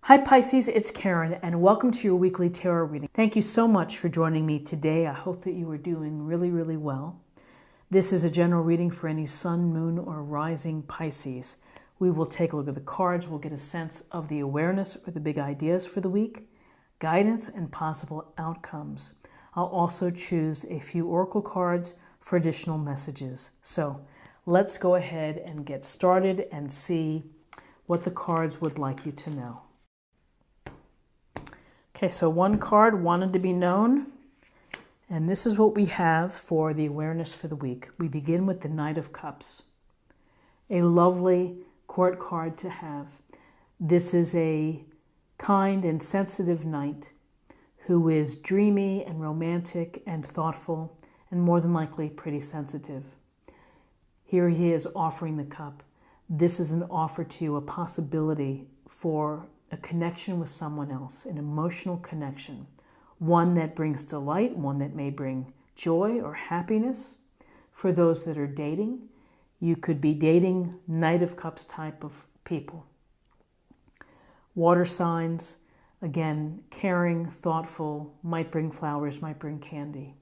Hi Pisces, it's Karen and welcome to your weekly tarot reading. Thank you so much for joining me today. I hope that you are doing really well. This is a general reading for any sun, moon, or rising Pisces. We will take a look at the cards. We'll get a sense of the awareness or the big ideas for the week, guidance, and possible outcomes. I'll also choose a few oracle cards for additional messages. So let's go ahead and get started and see what the cards would like you to know. Okay, so one card wanted to be known, and this is what we have for the awareness for the week. We begin with the Knight of Cups, a lovely court card to have. This is a kind and sensitive knight who is dreamy and romantic and thoughtful and more than likely pretty sensitive. Here he is offering the cup. This is an offer to you, a possibility for a connection with someone else, an emotional connection, one that brings delight, one that may bring joy or happiness. For those that are dating, you could be dating Knight of Cups type of people. Water signs, again, caring, thoughtful, might bring flowers, might bring candy.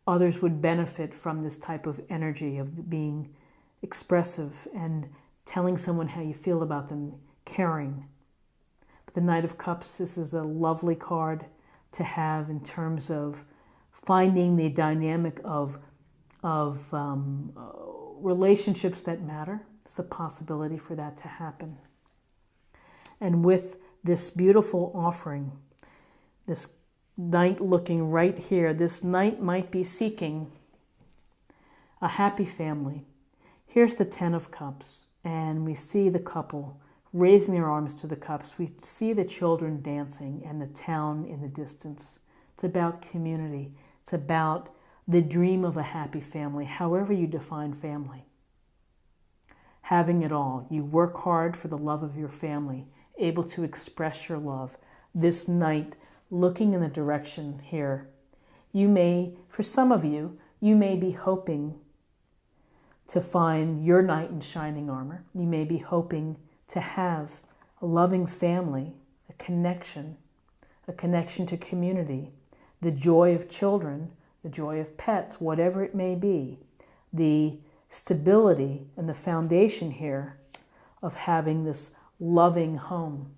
Others would benefit from this type of energy of being expressive and telling someone how you feel about them, caring. The Knight of Cups, this is a lovely card to have in terms of finding the dynamic of relationships that matter. It's the possibility for that to happen. And with this beautiful offering, this knight looking right here, this knight might be seeking a happy family. Here's the Ten of Cups, and we see the couple raising their arms to the cups. We see the children dancing and the town in the distance. It's about community. It's about the dream of a happy family, however you define family. Having it all. You work hard for the love of your family, able to express your love. This knight looking in the direction here. You may, for some of you, you may be hoping to find your knight in shining armor. You may be hoping to have a loving family, a connection to community, the joy of children, the joy of pets, whatever it may be, the stability and the foundation here of having this loving home.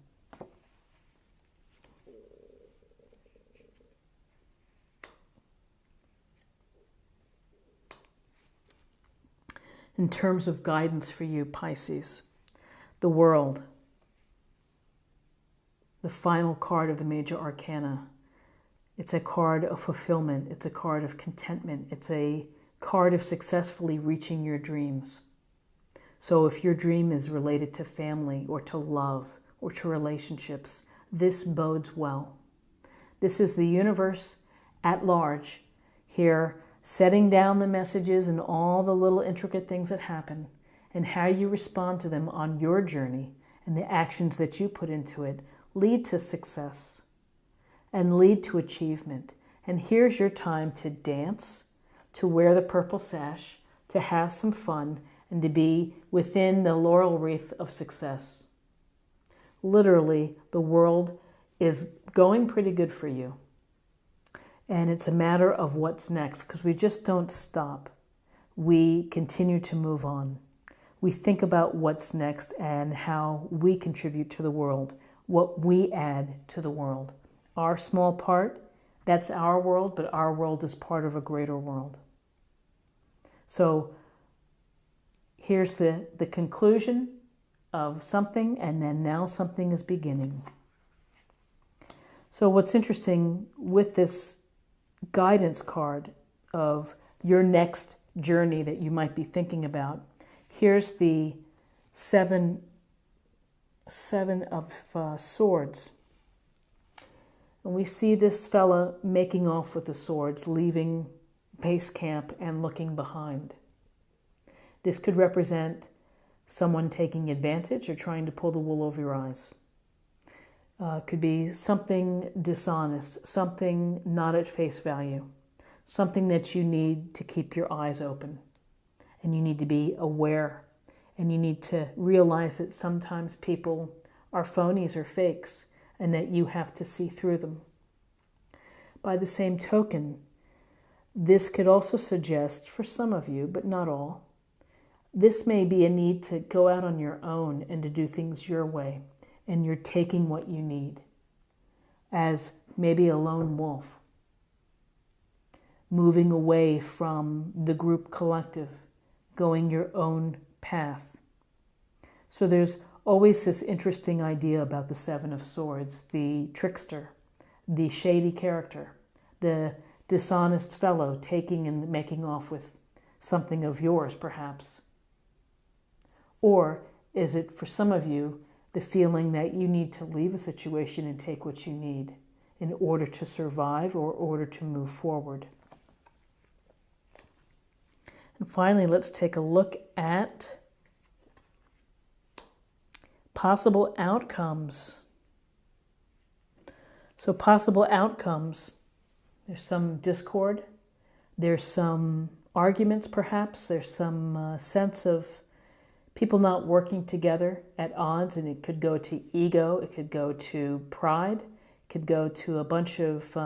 In terms of guidance for you, Pisces, the World, the final card of the major arcana. It's a card of fulfillment. It's a card of contentment. It's a card of successfully reaching your dreams. So if your dream is related to family or to love or to relationships, this bodes well. This is the universe at large here, setting down the messages and all the little intricate things that happen, and how you respond to them on your journey and the actions that you put into it lead to success and lead to achievement. And here's your time to dance, to wear the purple sash, to have some fun, and to be within the laurel wreath of success. Literally, the world is going pretty good for you. And it's a matter of what's next, because we just don't stop. We continue to move on. We think about what's next and how we contribute to the world, what we add to the world. Our small part, that's our world, but our world is part of a greater world. So here's the conclusion of something, and then now something is beginning. So what's interesting with this guidance card of your next journey that you might be thinking about, here's the seven of swords. And we see this fella making off with the swords, leaving base camp and looking behind. This could represent someone taking advantage or trying to pull the wool over your eyes. Could be something dishonest, something not at face value, something that you need to keep your eyes open. And you need to be aware, and you need to realize that sometimes people are phonies or fakes, and that you have to see through them. By the same token, this could also suggest, for some of you, but not all, this may be a need to go out on your own and to do things your way, and you're taking what you need, as maybe a lone wolf, moving away from the group collective, going your own path. So there's always this interesting idea about the Seven of Swords, the trickster, the shady character, the dishonest fellow taking and making off with something of yours, perhaps. Or is it, for some of you, the feeling that you need to leave a situation and take what you need in order to survive or in order to move forward? And finally, let's take a look at possible outcomes. So possible outcomes, there's some discord, there's some arguments perhaps, there's some sense of people not working together at odds, and it could go to ego, it could go to pride, it could go to a bunch of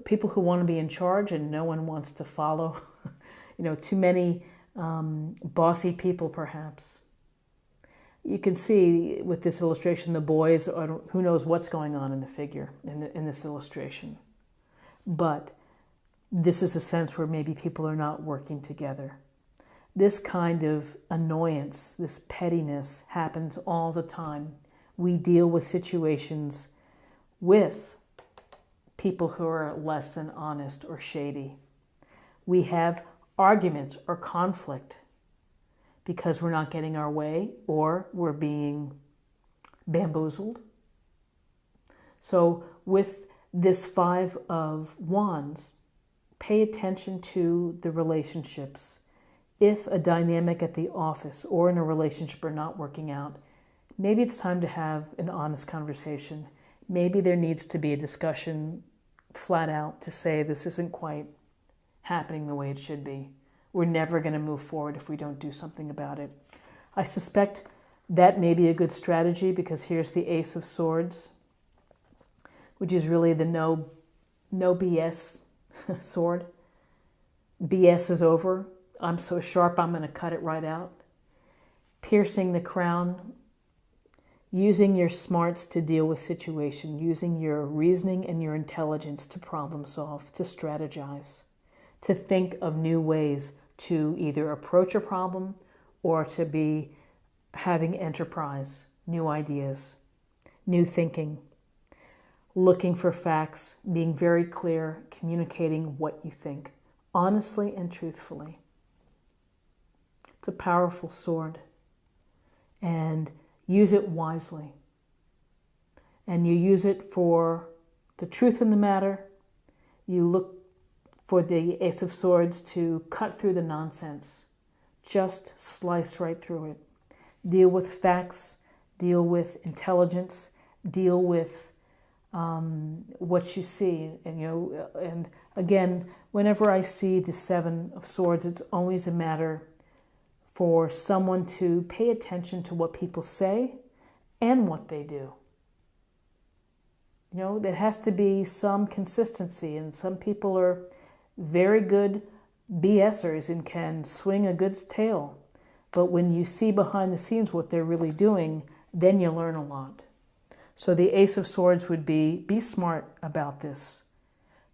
people who want to be in charge and no one wants to follow. Too many bossy people perhaps. You can see with this illustration, the boys, who knows what's going on in the figure in this illustration. But this is a sense where maybe people are not working together. This kind of annoyance, this pettiness happens all the time. We deal with situations with people who are less than honest or shady. We have arguments or conflict because we're not getting our way or we're being bamboozled. So with this Five of Wands, pay attention to the relationships. If a dynamic at the office or in a relationship are not working out, maybe it's time to have an honest conversation. Maybe there needs to be a discussion flat out to say this isn't quite happening the way it should be. We're never going to move forward if we don't do something about it. I suspect that may be a good strategy because here's the Ace of Swords, which is really the no BS sword. BS is over. I'm so sharp, I'm going to cut it right out. Piercing the crown, using your smarts to deal with situation, using your reasoning and your intelligence to problem solve, to strategize, to think of new ways to either approach a problem or to be having enterprise, new ideas, new thinking, looking for facts, being very clear, communicating what you think, honestly and truthfully. It's a powerful sword, and use it wisely. And you use it for the truth in the matter. You look for the Ace of Swords to cut through the nonsense. Just slice right through it. Deal with facts, deal with intelligence, deal with what you see. And again, whenever I see the Seven of Swords, it's always a matter for someone to pay attention to what people say and what they do. There has to be some consistency, and some people are very good BSers and can swing a good tale. But when you see behind the scenes what they're really doing, then you learn a lot. So the Ace of Swords would be smart about this.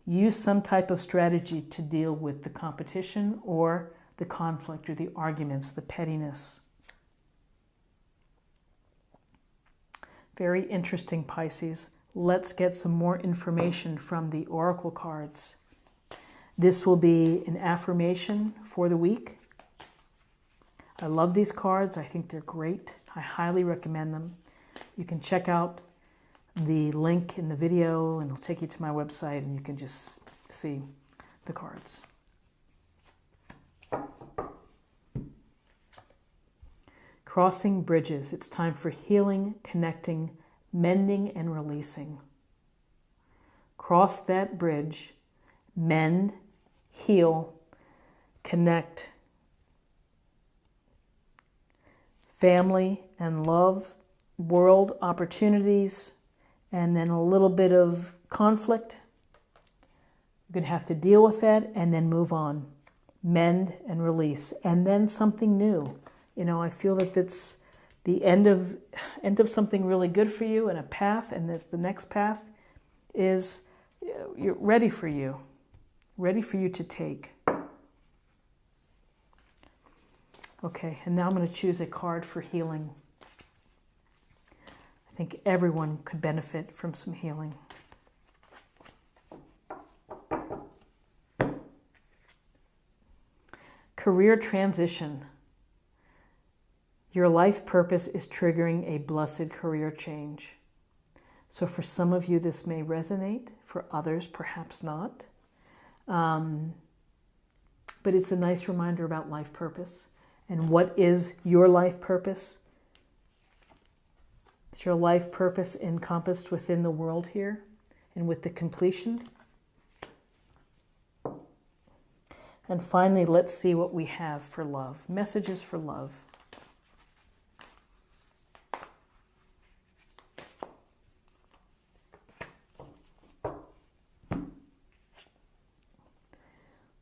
Use some type of strategy to deal with the competition or the conflict or the arguments, the pettiness. Very interesting, Pisces. Let's get some more information from the oracle cards. This will be an affirmation for the week. I love these cards. I think they're great. I highly recommend them. You can check out the link in the video and it'll take you to my website and you can just see the cards. Crossing bridges. It's time for healing, connecting, mending, and releasing. Cross that bridge, mend, heal, connect. Family and love, world, opportunities, and then a little bit of conflict. You're going to have to deal with that and then move on. Mend and release. And then something new. You know, I feel that that's the end of something really good for you and a path, and the next path is ready for you to take. Okay, and now I'm going to choose a card for healing. I think everyone could benefit from some healing. Career transition. Your life purpose is triggering a blessed career change. So for some of you, this may resonate. For others, perhaps not. But it's a nice reminder about life purpose. And what is your life purpose? Is your life purpose encompassed within the world here and with the completion? And finally, let's see what we have for love. Messages for love.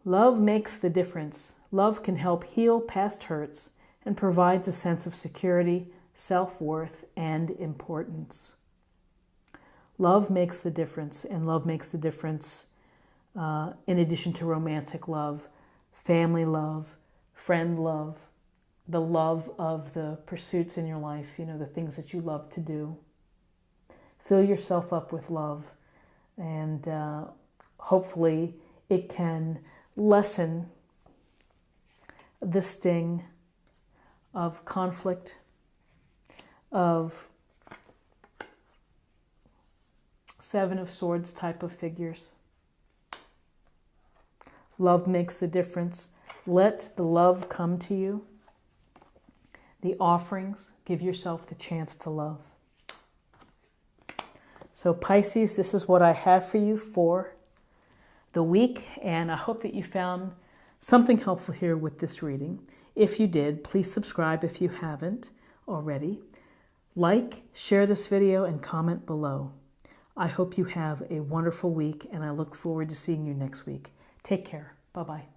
Love makes the difference. Love can help heal past hurts and provides a sense of security, self-worth, and importance. Love makes the difference, and love makes the difference in addition to romantic love, family love, friend love, the love of the pursuits in your life, you know, the things that you love to do. Fill yourself up with love, and hopefully it can lessen the sting of conflict, of Seven of Swords type of figures. Love makes the difference. Let the love come to you. The offerings, give yourself the chance to love. So Pisces, this is what I have for you for the week, and I hope that you found something helpful here with this reading. If you did, please subscribe if you haven't already. Like, share this video, and comment below. I hope you have a wonderful week, and I look forward to seeing you next week. Take care. Bye-bye.